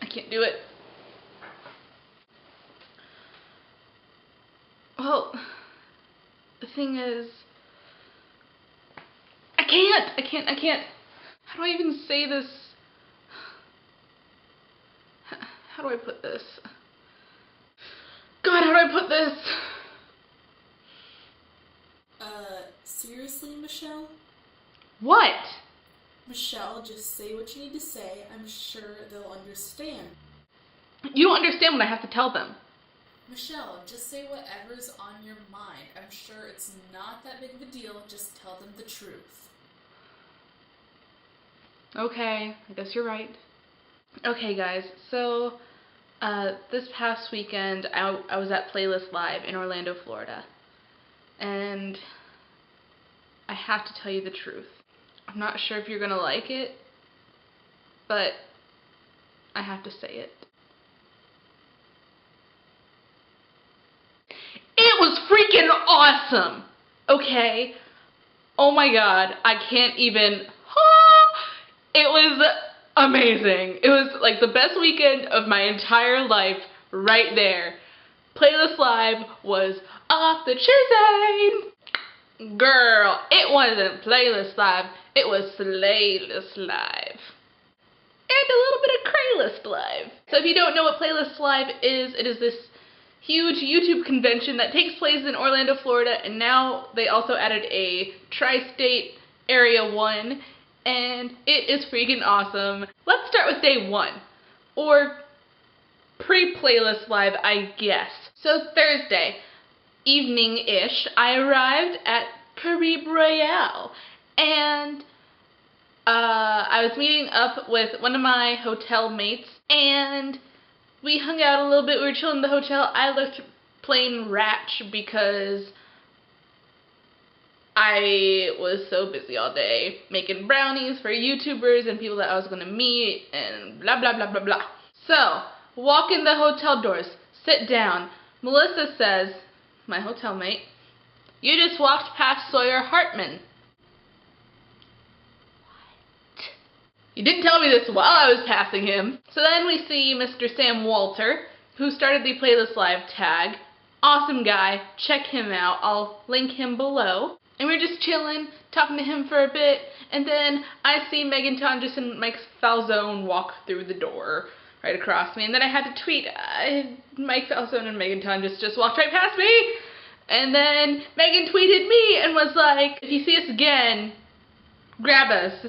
can't do it. Well, the thing is, I can't. How do I even say this? How do I put this? God, how do I put this? Seriously, Michelle? What? Michelle, just say what you need to say. I'm sure they'll understand. You don't understand what I have to tell them. Michelle, just say whatever's on your mind. I'm sure it's not that big of a deal. Just tell them the truth. Okay, I guess you're right. Okay, guys, so this past weekend I was at Playlist Live in Orlando, Florida, and I have to tell you the truth. I'm not sure if you're gonna like it, but I have to say it. It was freaking awesome! Okay? Oh my god, I can't even... It was amazing. It was like the best weekend of my entire life right there. Playlist Live was off the chain. Girl, it wasn't Playlist Live, it was Slaylist Live. And a little bit of Craylist Live. So if you don't know what Playlist Live is, it is this huge YouTube convention that takes place in Orlando, Florida, and now they also added a tri-state area one, and it is freaking awesome. Let's start with day one, or pre-Playlist Live, I guess. So Thursday evening-ish, I arrived at Caribe Royale, and I was meeting up with one of my hotel mates, and we hung out a little bit. We were chilling in the hotel. I looked plain ratch because I was so busy all day making brownies for YouTubers and people that I was going to meet and blah, blah, blah, blah, blah. So, walk in the hotel doors, sit down. Melissa says, my hotel mate, you just walked past Sawyer Hartman. What? You didn't tell me this while I was passing him. So then we see Mr. Sam Walter, who started the Playlist Live tag. Awesome guy. Check him out. I'll link him below. And we were just chilling, talking to him for a bit, and then I see Megan Tondres and Mike Falzone walk through the door right across me, and then I had to tweet, Mike Falzone and Megan Tondres just walked right past me, and then Megan tweeted me and was like, if you see us again, grab us.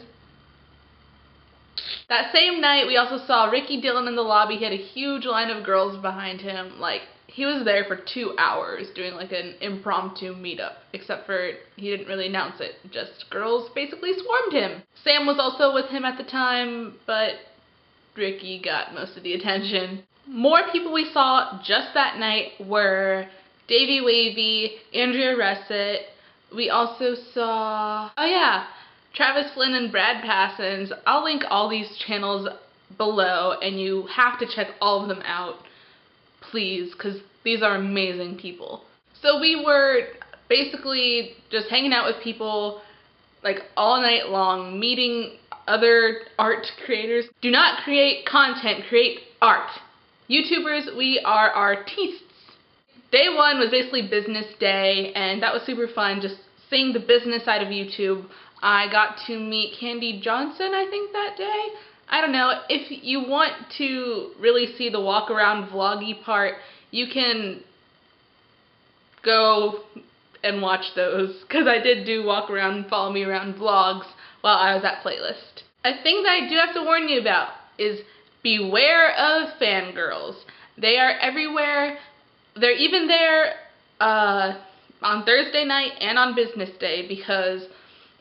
That same night, we also saw Ricky Dillon in the lobby. He had a huge line of girls behind him. Like, he was there for 2 hours doing like an impromptu meetup, except for he didn't really announce it. Just girls basically swarmed him. Sam was also with him at the time, but Ricky got most of the attention. More people we saw just that night were Davey Wavy, Andrea Russet. We also saw, oh yeah, Travis Flynn and Brad Passons. I'll link all these channels below, and you have to check all of them out, please, because these are amazing people. So we were basically just hanging out with people like all night long, meeting other art creators. Do not create content, create art. YouTubers, we are artistes. Day one was basically business day, and that was super fun, just seeing the business side of YouTube. I got to meet Candy Johnson, I think, that day. I don't know. If you want to really see the walk around vloggy part, you can go and watch those, because I did do walk around and follow me around vlogs while I was at Playlist. A thing that I do have to warn you about is beware of fangirls. They are everywhere. They're even there on Thursday night and on business day because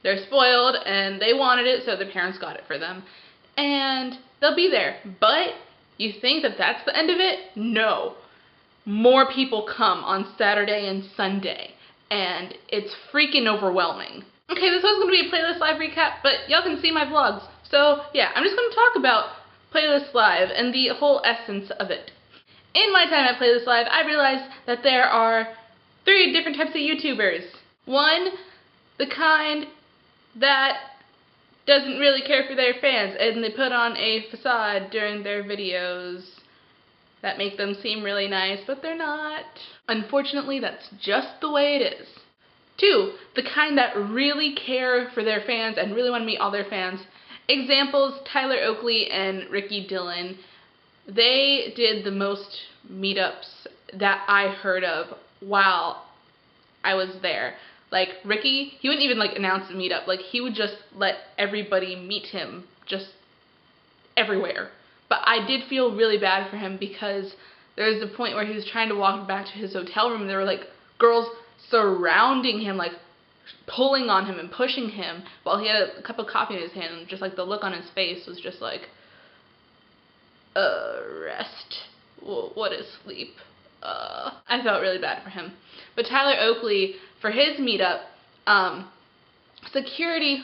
they're spoiled and they wanted it, so their parents got it for them. And they'll be there. But you think that that's the end of it? No. More people come on Saturday and Sunday, and it's freaking overwhelming. Okay, this was going to be a Playlist Live recap, but y'all can see my vlogs. So yeah, I'm just going to talk about Playlist Live and the whole essence of it. In my time at Playlist Live, I realized that there are 3 different types of YouTubers. One, the kind that doesn't really care for their fans, and they put on a facade during their videos that make them seem really nice, but they're not. Unfortunately, that's just the way it is. 2, the kind that really care for their fans and really want to meet all their fans. Examples, Tyler Oakley and Ricky Dillon. They did the most meetups that I heard of while I was there. Like, Ricky, he wouldn't even, like, announce a meetup. Like, he would just let everybody meet him just everywhere. But I did feel really bad for him because there was a point where he was trying to walk back to his hotel room and there were, like, girls surrounding him, like, pulling on him and pushing him while he had a cup of coffee in his hand, and just, like, the look on his face was just like, rest. What is sleep? I felt really bad for him. But Tyler Oakley, for his meetup, security,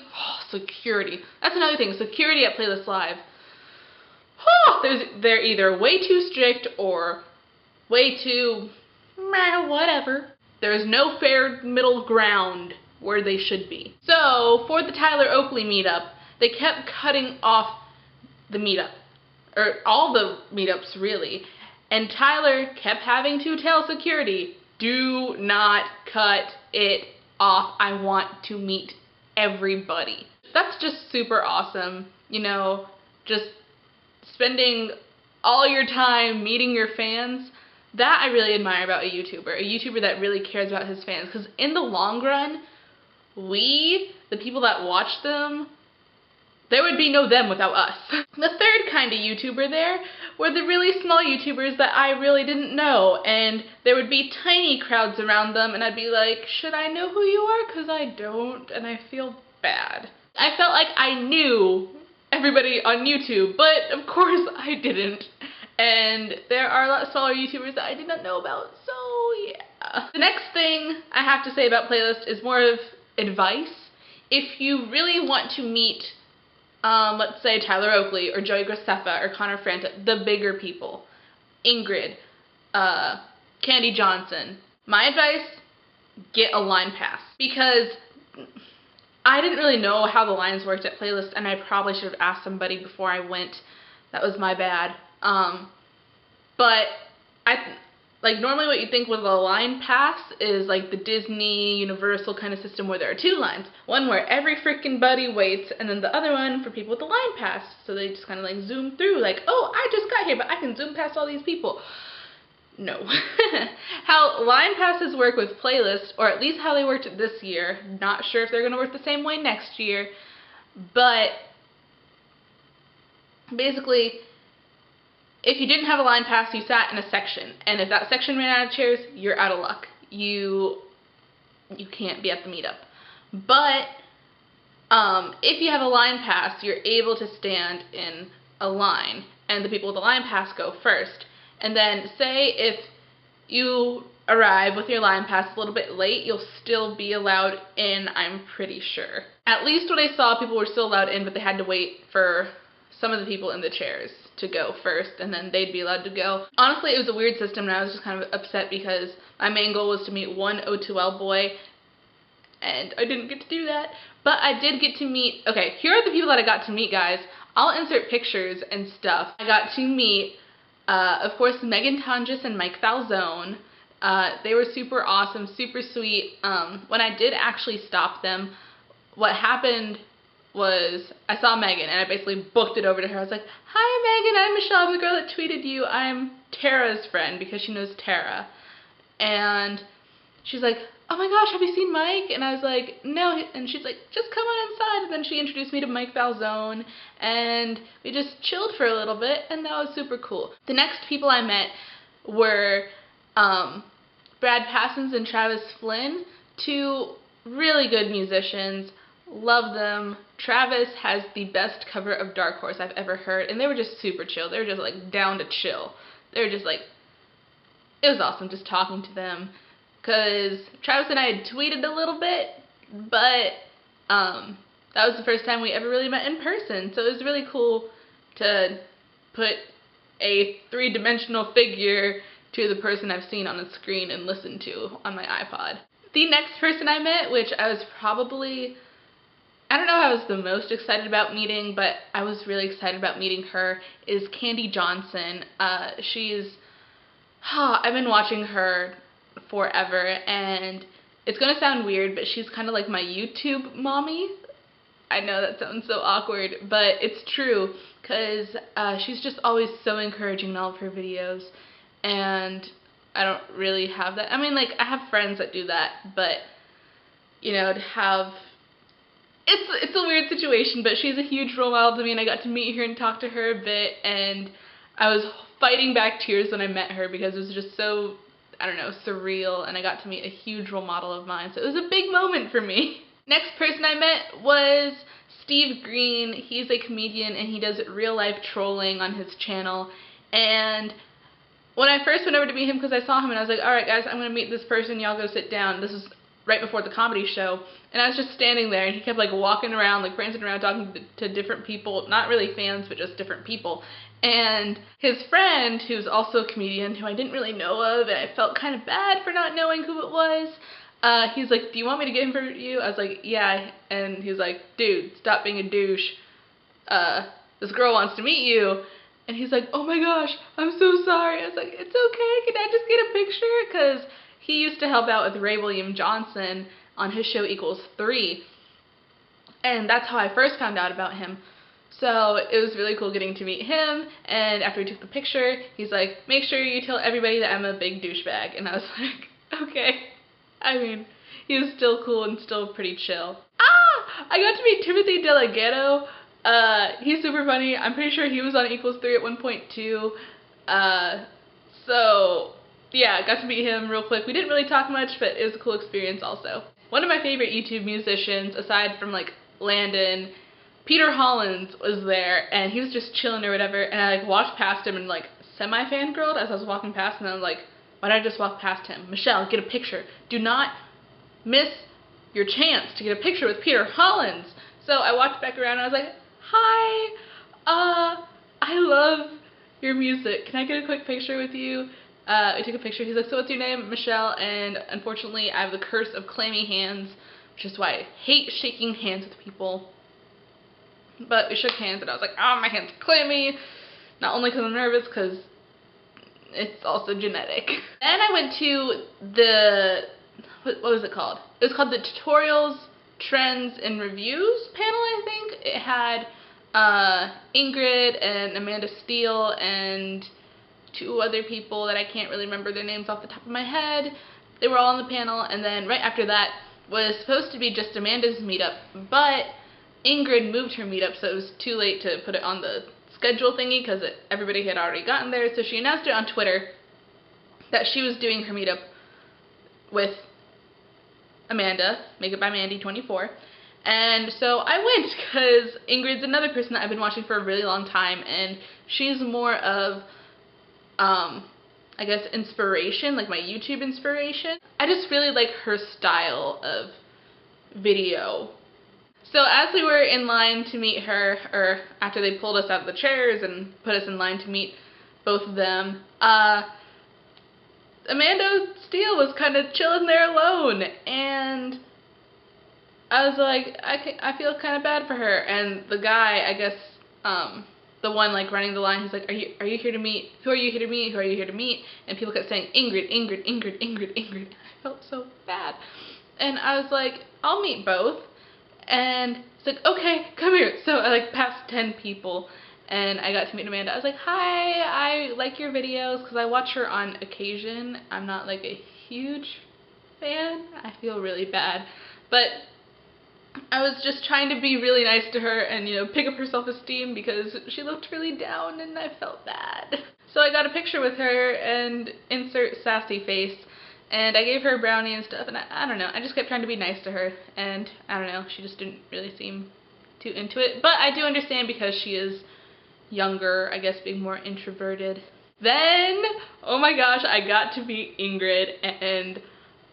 that's another thing, security at Playlist Live. They're either way too strict or way too whatever. There's no fair middle ground where they should be. So, for the Tyler Oakley meetup, they kept cutting off the meetup. Or all the meetups, really. And Tyler kept having to tell security, do not cut it off. I want to meet everybody. That's just super awesome. You know, just spending all your time meeting your fans. That I really admire about a YouTuber that really cares about his fans. Because in the long run, we, the people that watch them, there would be no them without us. The third kind of YouTuber there were the really small YouTubers that I really didn't know, and there would be tiny crowds around them, and I'd be like, should I know who you are? Because I don't, and I feel bad. I felt like I knew everybody on YouTube, but of course I didn't. And there are a lot of smaller YouTubers that I did not know about, so yeah. The next thing I have to say about Playlist is more of advice. If you really want to meet let's say Tyler Oakley or Joey Graceffa or Connor Franta, the bigger people, Ingrid, Candy Johnson, my advice, get a line pass. Because I didn't really know how the lines worked at Playlist, and I probably should have asked somebody before I went. That was my bad. But normally what you think with a line pass is like the Disney, Universal kind of system where there are 2 lines. One where every freaking buddy waits, and then the other one for people with the line pass. So they just kind of like zoom through, like, oh, I just got here, but I can zoom past all these people. No. How line passes work with Playlist, or at least how they worked this year, not sure if they're going to work the same way next year, but basically, if you didn't have a line pass, you sat in a section, and if that section ran out of chairs, you're out of luck. You can't be at the meetup. But if you have a line pass, you're able to stand in a line, and the people with the line pass go first. And then say if you arrive with your line pass a little bit late, you'll still be allowed in, I'm pretty sure. At least what I saw, people were still allowed in, but they had to wait for some of the people in the chairs to go first, and then they'd be allowed to go. Honestly, it was a weird system, and I was just kind of upset because my main goal was to meet one O2L boy, and I didn't get to do that. But I did get to meet, okay, here are the people that I got to meet, guys. I'll insert pictures and stuff. I got to meet, of course, Megan Tonjes and Mike Falzone. They were super awesome, super sweet. When I did actually stop them, what happened was I saw Megan and I basically booked it over to her. I was like, hi Megan, I'm Michelle, I'm the girl that tweeted you. I'm Tara's friend because she knows Tara. And she's like, oh my gosh, have you seen Mike? And I was like, no. And she's like, just come on inside. And then she introduced me to Mike Falzone, and we just chilled for a little bit, and that was super cool. The next people I met were Brad Passons and Travis Flynn, 2 really good musicians. Love them. Travis has the best cover of Dark Horse I've ever heard, and they were just super chill. They were just like down to chill. They were just like, it was awesome just talking to them, because Travis and I had tweeted a little bit, but that was the first time we ever really met in person, so it was really cool to put a 3-dimensional figure to the person I've seen on the screen and listened to on my iPod. The next person I met, which I was probably, I don't know who I was the most excited about meeting, but I was really excited about meeting her, is Candy Johnson. I've been watching her forever, and it's gonna sound weird, but she's kind of like my YouTube mommy. I know that sounds so awkward, but it's true, because she's just always so encouraging in all of her videos, and I don't really have that. I mean, like, I have friends that do that, but, you know, it's a weird situation, but she's a huge role model to me, and I got to meet her and talk to her a bit, and I was fighting back tears when I met her because it was just so, I don't know, surreal, and I got to meet a huge role model of mine, so it was a big moment for me. Next person I met was Steve Green. He's a comedian, and he does real life trolling on his channel, and when I first went over to meet him, because I saw him and I was like, alright guys, I'm going to meet this person, y'all go sit down. This was right before the comedy show, and I was just standing there, and he kept like walking around, like prancing around, talking to different people, not really fans, but just different people. And his friend, who's also a comedian, who I didn't really know of, and I felt kind of bad for not knowing who it was, he's like, do you want me to get him for you? I was like, yeah, and he's like, dude, stop being a douche, this girl wants to meet you. And he's like, oh my gosh, I'm so sorry. I was like, it's okay, can I just get a picture? Because he used to help out with Ray William Johnson on his show Equals 3. And that's how I first found out about him. So it was really cool getting to meet him. And after we took the picture, he's like, make sure you tell everybody that I'm a big douchebag. And I was like, okay. I mean, he was still cool and still pretty chill. I got to meet Timothy Delgado. He's super funny. I'm pretty sure he was on Equals 3 at one point too. So yeah, I got to meet him real quick. We didn't really talk much, but it was a cool experience also. One of my favorite YouTube musicians, aside from like Landon, Peter Hollins was there, and he was just chilling or whatever, and I like walked past him and like semi-fangirled as I was walking past him, and I was like, why did I just walk past him? Michelle, get a picture. Do not miss your chance to get a picture with Peter Hollins. So I walked back around and I was like, hi, I love your music. Can I get a quick picture with you? We took a picture. He's like, so what's your name? Michelle. And unfortunately, I have the curse of clammy hands, which is why I hate shaking hands with people. But we shook hands, and I was like, oh, my hand's clammy. Not only because I'm nervous, because it's also genetic. Then I went to what was it called? It was called the Tutorials, Trends, and Reviews panel, I think. It had Ingrid and Amanda Steele and two other people that I can't really remember their names off the top of my head. They were all on the panel, and then right after that was supposed to be just Amanda's meetup, but Ingrid moved her meetup, so it was too late to put it on the schedule thingy because everybody had already gotten there, so she announced it on Twitter that she was doing her meetup with Amanda, Make It by Mandy 24, and so I went because Ingrid's another person that I've been watching for a really long time, and she's more of, I guess, inspiration, like my YouTube inspiration. I just really like her style of video. So as we were in line to meet her, or after they pulled us out of the chairs and put us in line to meet both of them, Amanda Steele was kind of chilling there alone, and I was like, I feel kind of bad for her. And the guy, I guess, the one like running the line, he's like, are you here to meet? Who are you here to meet? Who are you here to meet? And people kept saying Ingrid, Ingrid, Ingrid, Ingrid, Ingrid. I felt so bad, and I was like, I'll meet both. And it's like, okay, come here. So I like passed 10 people, and I got to meet Amanda. I was like, hi, I like your videos, because I watch her on occasion. I'm not like a huge fan. I feel really bad, but I was just trying to be really nice to her and, you know, pick up her self-esteem because she looked really down and I felt bad. So I got a picture with her and insert sassy face. And I gave her a brownie and stuff, and I don't know, I just kept trying to be nice to her, and I don't know, she just didn't really seem too into it. But I do understand because she is younger, I guess, being more introverted. Then, oh my gosh, I got to meet Ingrid, and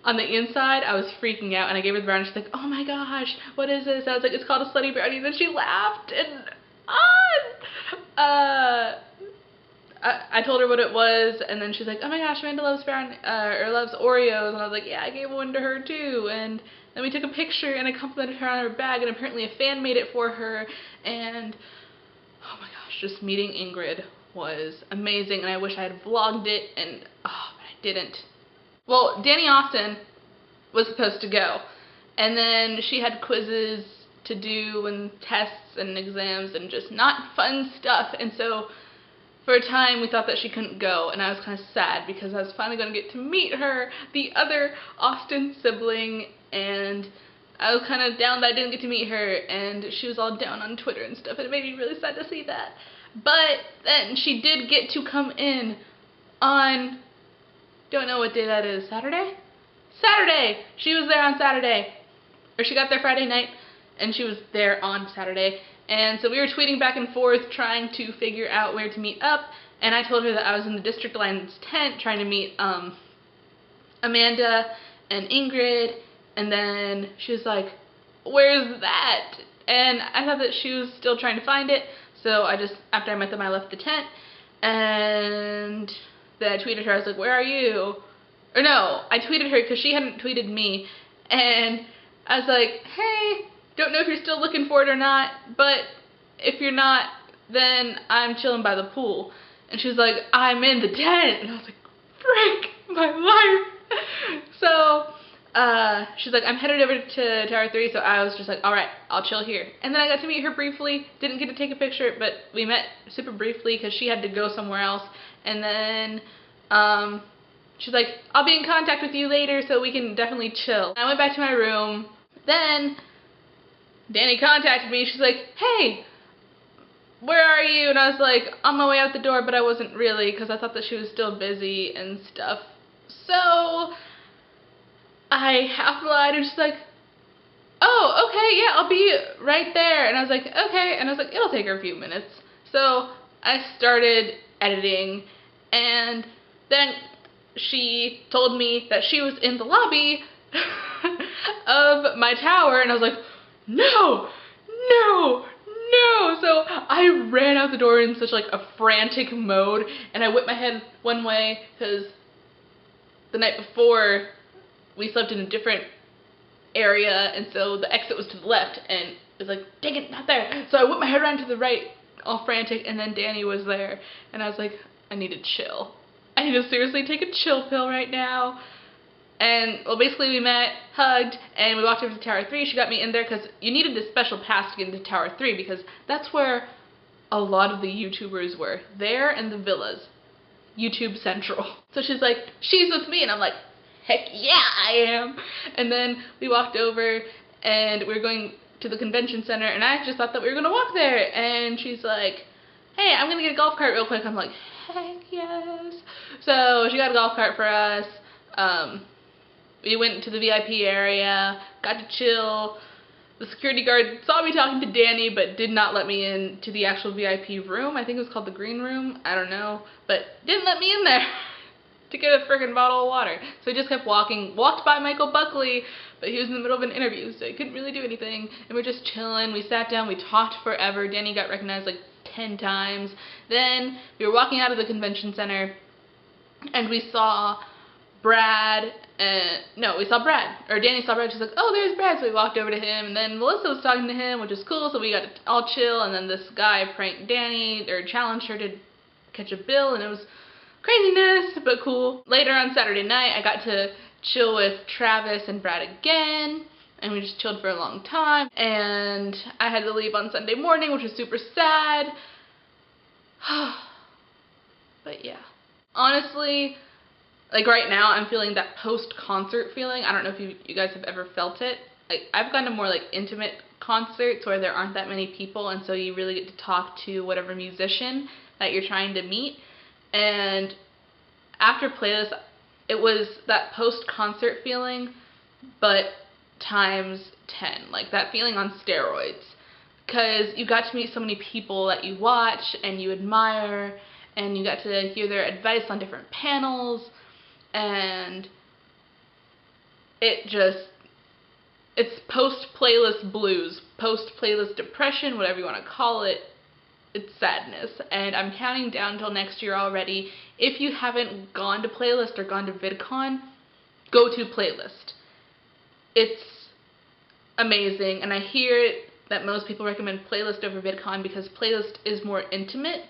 on the inside, I was freaking out, and I gave her the brownie, she's like, oh my gosh, what is this? I was like, it's called a slutty brownie, and then she laughed, and I I told her what it was, and then she's like, oh my gosh, Amanda loves loves Oreos, and I was like, yeah, I gave one to her too, and then we took a picture, and I complimented her on her bag, and apparently a fan made it for her, and oh my gosh, just meeting Ingrid was amazing, and I wish I had vlogged it, and but I didn't. Well, Danny Austin was supposed to go, and then she had quizzes to do and tests and exams and just not fun stuff, and so for a time we thought that she couldn't go, and I was kind of sad because I was finally going to get to meet her, the other Austin sibling, and I was kind of down that I didn't get to meet her, and she was all down on Twitter and stuff, and it made me really sad to see that. But then she did get to come in on, don't know what day that is, Saturday? Saturday! She was there on Saturday. Or she got there Friday night, and she was there on Saturday. And so we were tweeting back and forth trying to figure out where to meet up, and I told her that I was in the District Alliance tent trying to meet Amanda and Ingrid, and then she was like, where's that? And I thought that she was still trying to find it, so I just, after I met them, I left the tent, and then I tweeted her, I was like, where are you? Or no, I tweeted her because she hadn't tweeted me, and I was like, hey, don't know if you're still looking for it or not, but if you're not, then I'm chilling by the pool. And she was like, I'm in the tent, and I was like, frick, my life. So she's like, I'm headed over to Tower 3, so I was just like, alright, I'll chill here. And then I got to meet her briefly, didn't get to take a picture, but we met super briefly because she had to go somewhere else. And then she's like, I'll be in contact with you later so we can definitely chill. I went back to my room. Then Danny contacted me. She's like, hey, where are you? And I was like, on my way out the door, but I wasn't really because I thought that she was still busy and stuff. So I half lied and she's like, oh, okay, yeah, I'll be right there. And I was like, okay. And I was like, it'll take her a few minutes. So I started editing, and then she told me that she was in the lobby of my tower, and I was like, no, no, no. So I ran out the door in such like a frantic mode, and I whipped my head one way because the night before we slept in a different area, and so the exit was to the left, and it was like, dang it, not there. So I whipped my head around to the right, all frantic, and then Danny was there, and I was like, I need to chill. I need to seriously take a chill pill right now. And, well, basically we met, hugged, and we walked over to Tower 3. She got me in there because you needed a special pass to get into Tower 3 because that's where a lot of the YouTubers were. There and the villas. YouTube Central. So she's like, she's with me, and I'm like, heck yeah, I am. And then we walked over, and we were going to the convention center, and I just thought that we were going to walk there. And she's like, hey, I'm going to get a golf cart real quick. I'm like, heck yes. So she got a golf cart for us. We went to the VIP area, got to chill. The security guard saw me talking to Danny, but did not let me in to the actual VIP room. I think it was called the green room. I don't know. But didn't let me in there to get a freaking bottle of water. So he just kept walking. Walked by Michael Buckley, but he was in the middle of an interview, so he couldn't really do anything. And we're just chilling. We sat down. We talked forever. Danny got recognized like 10 times. Then we were walking out of the convention center, and we saw Brad, we saw Brad, or Danny saw Brad. She's like, oh, there's Brad. So we walked over to him, and then Melissa was talking to him, which is cool, so we got to all chill. And then this guy pranked Danny, or challenged her to catch a bill, and it was craziness, but cool. Later on Saturday night, I got to chill with Travis and Brad again, and we just chilled for a long time. And I had to leave on Sunday morning, which was super sad. But yeah, honestly, like right now, I'm feeling that post-concert feeling. I don't know if you guys have ever felt it. Like, I've gone to more like intimate concerts where there aren't that many people, and so you really get to talk to whatever musician that you're trying to meet. And after Playlist, it was that post-concert feeling, but times 10. Like that feeling on steroids. Because you got to meet so many people that you watch and you admire, and you got to hear their advice on different panels. And it's post-playlist blues, post-playlist depression, whatever you want to call it. it's sadness. And I'm counting down until next year already. If you haven't gone to Playlist or gone to VidCon, go to Playlist. It's amazing, and I hear that most people recommend Playlist over VidCon because Playlist is more intimate.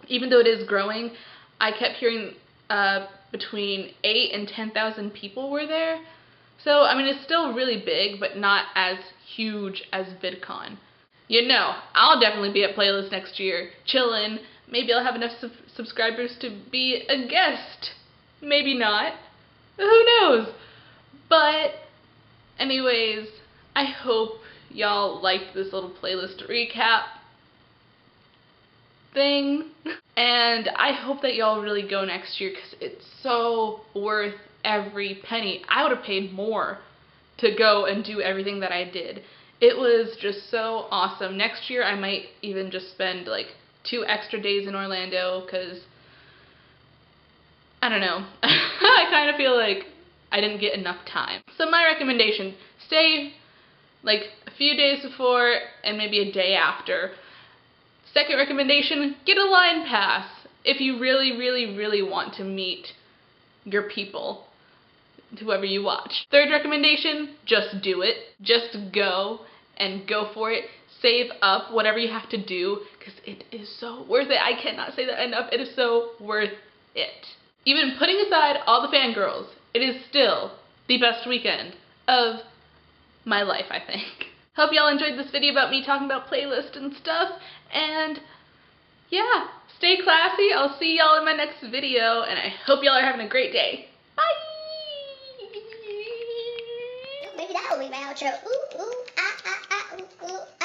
Even though it is growing, I kept hearing between 8,000 and 10,000 people were there. So, I mean, it's still really big, but not as huge as VidCon. You know, I'll definitely be at Playlist next year, chillin'. Maybe I'll have enough subscribers to be a guest. Maybe not. Who knows? But, anyways, I hope y'all liked this little Playlist recap thing. And I hope that y'all really go next year because it's so worth every penny. I would have paid more to go and do everything that I did. It was just so awesome. Next year I might even just spend like 2 extra days in Orlando because, I don't know, I kind of feel like I didn't get enough time. So my recommendation, stay like a few days before and maybe a day after. Second recommendation, get a line pass if you really, really, really want to meet your people, whoever you watch. Third recommendation, just do it. Just go and go for it. Save up whatever you have to do because it is so worth it. I cannot say that enough. It is so worth it. Even putting aside all the fangirls, it is still the best weekend of my life, I think. Hope y'all enjoyed this video about me talking about Playlist and stuff, and yeah, stay classy. I'll see y'all in my next video, and I hope y'all are having a great day. Bye! Maybe that'll be my outro. Ooh, ooh, ah, ah, ah, ooh, ooh.